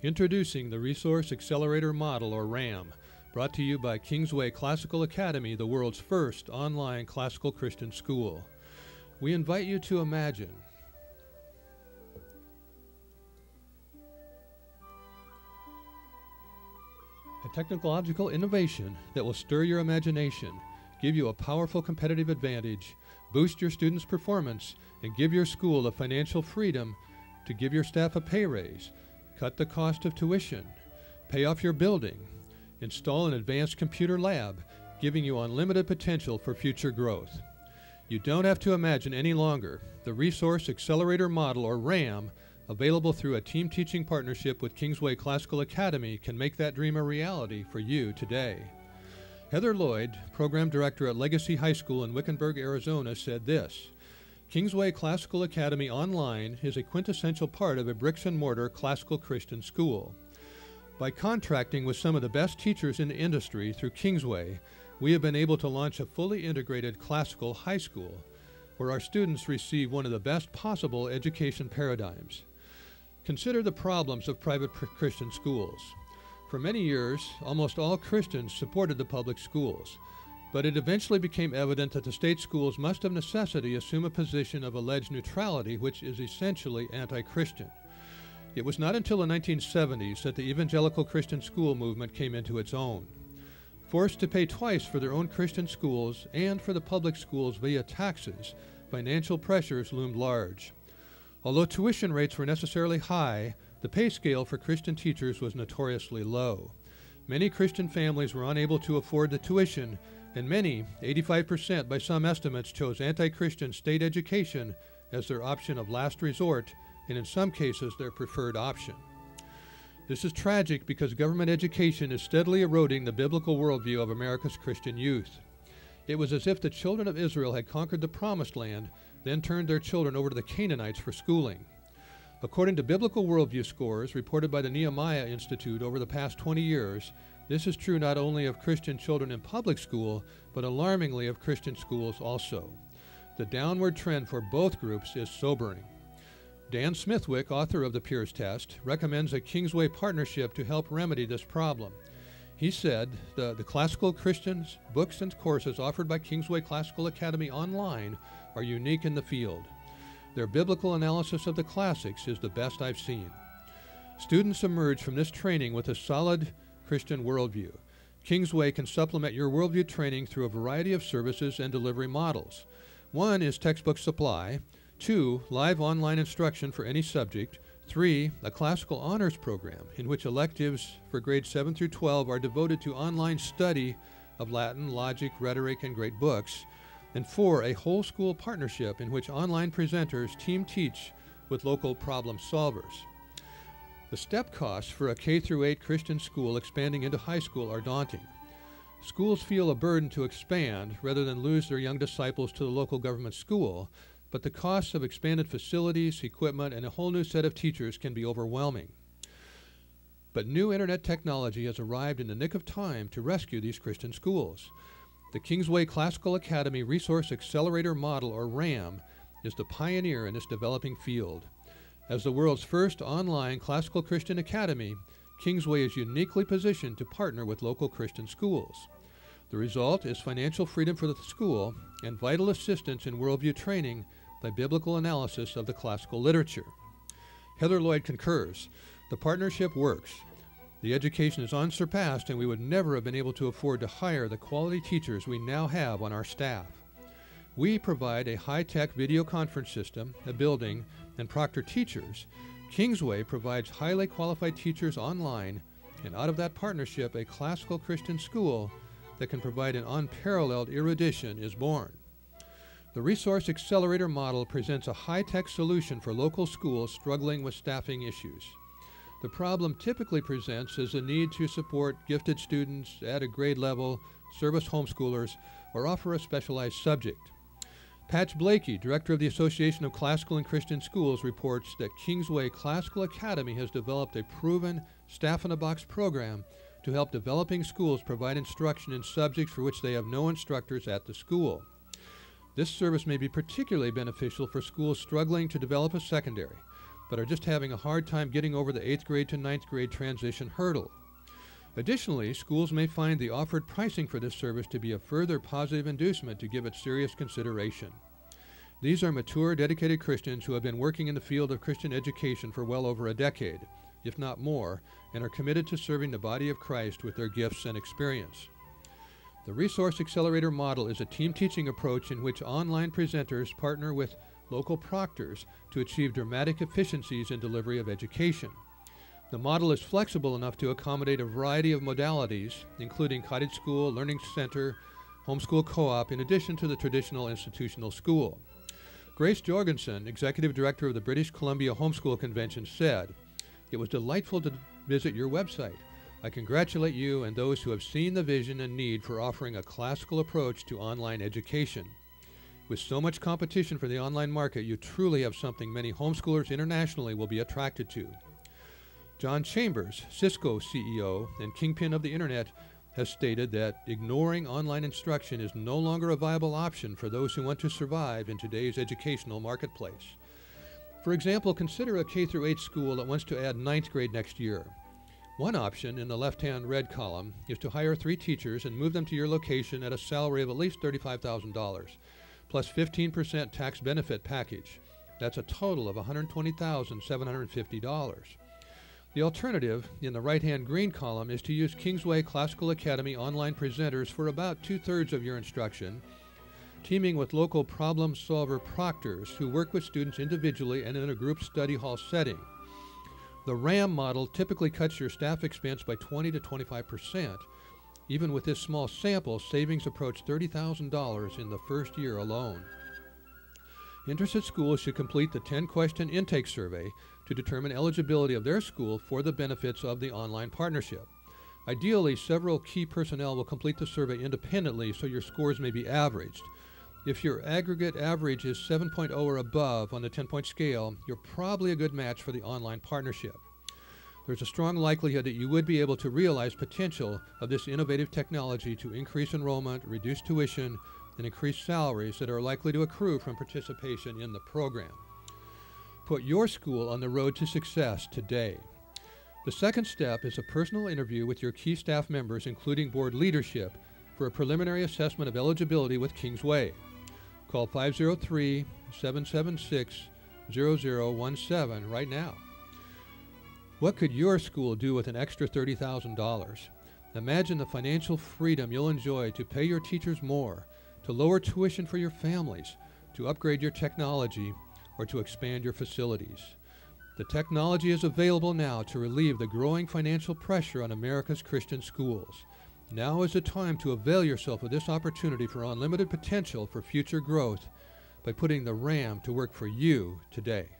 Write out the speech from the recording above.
Introducing the Resource Accelerator Model, or RAM, brought to you by Kingsway Classical Academy, the world's first online classical Christian school. We invite you to imagine a technological innovation that will stir your imagination, give you a powerful competitive advantage, boost your students' performance, and give your school the financial freedom to give your staff a pay raise, cut the cost of tuition, pay off your building, install an advanced computer lab, giving you unlimited potential for future growth. You don't have to imagine any longer. The Resource Accelerator Model, or RAM, available through a team teaching partnership with Kingsway Classical Academy, can make that dream a reality for you today. Heather Lloyd, program director at Legacy High School in Wickenburg, Arizona, said this: Kingsway Classical Academy Online is a quintessential part of a bricks-and-mortar classical Christian school. By contracting with some of the best teachers in the industry through Kingsway, we have been able to launch a fully integrated classical high school where our students receive one of the best possible education paradigms. Consider the problems of private Christian schools. For many years, almost all Christians supported the public schools, but it eventually became evident that the state schools must of necessity assume a position of alleged neutrality, which is essentially anti-Christian. It was not until the 1970s that the evangelical Christian school movement came into its own. Forced to pay twice for their own Christian schools and for the public schools via taxes, financial pressures loomed large. Although tuition rates were necessarily high, the pay scale for Christian teachers was notoriously low. Many Christian families were unable to afford the tuition, and many, 85% by some estimates, chose anti-Christian state education as their option of last resort, and in some cases their preferred option. This is tragic because government education is steadily eroding the biblical worldview of America's Christian youth. It was as if the children of Israel had conquered the Promised Land, then turned their children over to the Canaanites for schooling. According to biblical worldview scores reported by the Nehemiah Institute over the past 20 years, this is true not only of Christian children in public school, but alarmingly of Christian schools also. The downward trend for both groups is sobering. Dan Smithwick, author of the Peers Test, recommends a Kingsway partnership to help remedy this problem. He said the classical Christians, books and courses offered by Kingsway Classical Academy Online are unique in the field. Their biblical analysis of the classics is the best I've seen. Students emerge from this training with a solid Christian worldview. Kingsway can supplement your worldview training through a variety of services and delivery models. One is textbook supply. 2, live online instruction for any subject. 3, a classical honors program in which electives for grades 7 through 12 are devoted to online study of Latin, logic, rhetoric, and great books. And 4, a whole school partnership in which online presenters team teach with local problem solvers. The step costs for a K-8 Christian school expanding into high school are daunting. Schools feel a burden to expand rather than lose their young disciples to the local government school, but the costs of expanded facilities, equipment, and a whole new set of teachers can be overwhelming. But new internet technology has arrived in the nick of time to rescue these Christian schools. The Kingsway Classical Academy Resource Accelerator Model, or RAM, is the pioneer in this developing field. As the world's first online classical Christian academy, Kingsway is uniquely positioned to partner with local Christian schools. The result is financial freedom for the school and vital assistance in worldview training by biblical analysis of the classical literature. Heather Lloyd concurs. The partnership works. The education is unsurpassed, and we would never have been able to afford to hire the quality teachers we now have on our staff. We provide a high-tech video conference system, a building, and proctor teachers. Kingsway provides highly qualified teachers online, and out of that partnership, a classical Christian school that can provide an unparalleled erudition is born. The Resource Accelerator Model presents a high-tech solution for local schools struggling with staffing issues. The problem typically presents as the need to support gifted students at a grade level, service homeschoolers, or offer a specialized subject. Patch Blakey, director of the Association of Classical and Christian Schools, reports that Kingsway Classical Academy has developed a proven staff-in-a-box program to help developing schools provide instruction in subjects for which they have no instructors at the school. This service may be particularly beneficial for schools struggling to develop a secondary. but are just having a hard time getting over the 8th grade to 9th grade transition hurdle. Additionally, schools may find the offered pricing for this service to be a further positive inducement to give it serious consideration. These are mature, dedicated Christians who have been working in the field of Christian education for well over a decade, if not more, and are committed to serving the body of Christ with their gifts and experience. The Resource Accelerator model is a team teaching approach in which online presenters partner with local proctors to achieve dramatic efficiencies in delivery of education. The model is flexible enough to accommodate a variety of modalities, including cottage school, learning center, homeschool co-op, in addition to the traditional institutional school. Grace Jorgensen, Executive Director of the British Columbia Homeschool Convention, said, "It was delightful to visit your website. I congratulate you and those who have seen the vision and need for offering a classical approach to online education. With so much competition for the online market, you truly have something many homeschoolers internationally will be attracted to." John Chambers, Cisco CEO and kingpin of the Internet, has stated that ignoring online instruction is no longer a viable option for those who want to survive in today's educational marketplace. For example, consider a K-8 school that wants to add 9th grade next year. One option in the left-hand red column is to hire 3 teachers and move them to your location at a salary of at least $35,000, plus 15% tax benefit package. That's a total of $120,750. The alternative, in the right-hand green column, is to use Kingsway Classical Academy online presenters for about 2/3 of your instruction, teaming with local problem solver proctors who work with students individually and in a group study hall setting. The RAM model typically cuts your staff expense by 20 to 25%. Even with this small sample, savings approach $30,000 in the first year alone. Interested schools should complete the 10-question intake survey to determine eligibility of their school for the benefits of the online partnership. Ideally, several key personnel will complete the survey independently so your scores may be averaged. If your aggregate average is 7.0 or above on the 10-point scale, you're probably a good match for the online partnership. There's a strong likelihood that you would be able to realize potential of this innovative technology to increase enrollment, reduce tuition, and increase salaries that are likely to accrue from participation in the program. Put your school on the road to success today. The second step is a personal interview with your key staff members, including board leadership, for a preliminary assessment of eligibility with Kingsway. Call 503-776-0017 right now. What could your school do with an extra $30,000? Imagine the financial freedom you'll enjoy to pay your teachers more, to lower tuition for your families, to upgrade your technology, or to expand your facilities. The technology is available now to relieve the growing financial pressure on America's Christian schools. Now is the time to avail yourself of this opportunity for unlimited potential for future growth by putting the RAM to work for you today.